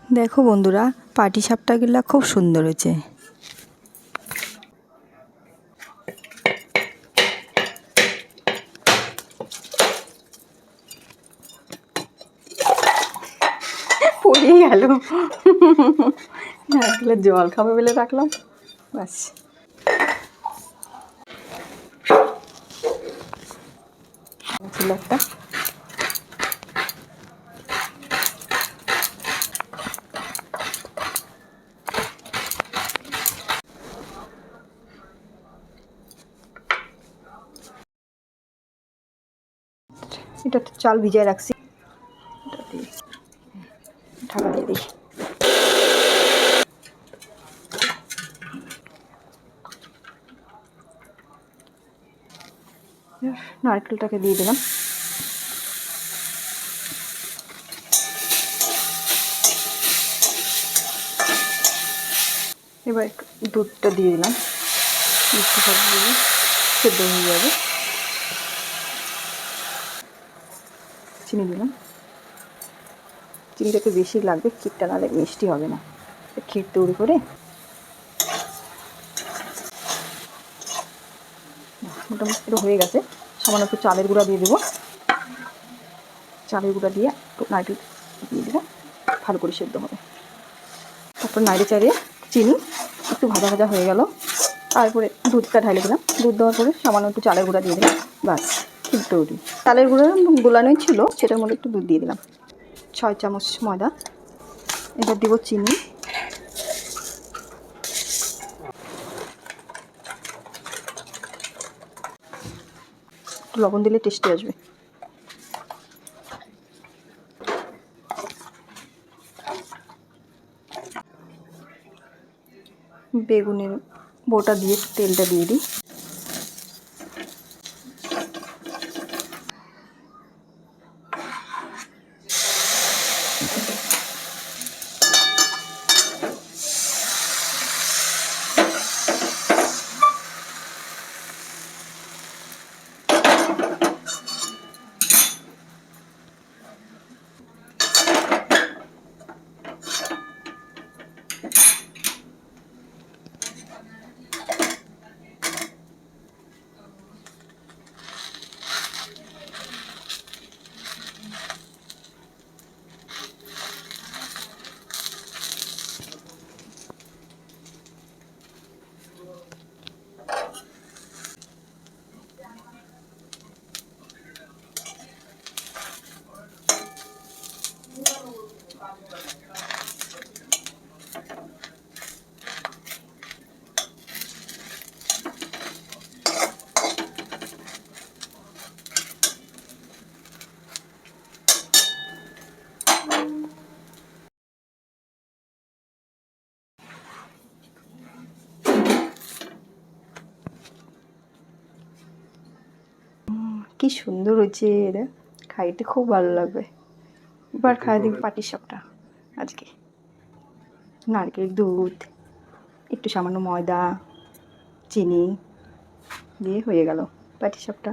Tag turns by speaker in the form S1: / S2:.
S1: দেখো বন্ধুরা, পাটিসাপটাগুলা খুব সুন্দর হয়েছে। পড়ে গেল। জল খাবে বলে রাখলাম, ব্যাস। ছিল একটা এটা চাল ভিজিয়ে রাখছি, ঢাকা দিয়ে দিই। নারকেলটাকে দিয়ে দিলাম। এবার একটু দুধটা দিয়ে দিলাম, মিষ্টি সব দিয়ে সেদ্ধ হয়ে যাবে। চিনি দিলাম, চিনিটা একটু বেশি লাগবে, ক্ষীরটা নাহলে মিষ্টি হবে না। ক্ষীর তৈরি করে মোটামুটি একটু হয়ে গেছে। সামান্য একটু চালের গুঁড়া দিয়ে দেবো, চালের গুঁড়া দিয়ে একটু নারকেল দিয়ে দেবো, ভালো করে সেদ্ধ হবে। তারপর নাড়ে চাড়িয়ে চিনি একটু ভাজা ভাজা হয়ে গেল, তারপরে দুধটা ঢালে দিলাম। দুধ দেওয়ার পরে সামান্য একটু চালের গুঁড়া দিয়ে দিলাম, বাস ক্ষীর তৈরি। চালের গুঁড়া গোলানোই ছিল, সেটার মধ্যে একটু দুধ দিয়ে দিলাম, 6 চামচ ময়দা। এবার দেবো চিনি, লবণ দিলে টেস্টি আসবে। বেগুনের বোটা দিয়ে তেলটা দিয়ে দিই। কি সুন্দর হয়েছে, এটা খাইতে খুব ভালো লাগবে। এবার খাই দিই পাটিসাপটা। আজকে নারকেল দুধ, একটু সামান্য ময়দা, চিনি দিয়ে হয়ে গেল পাটিসাপটা।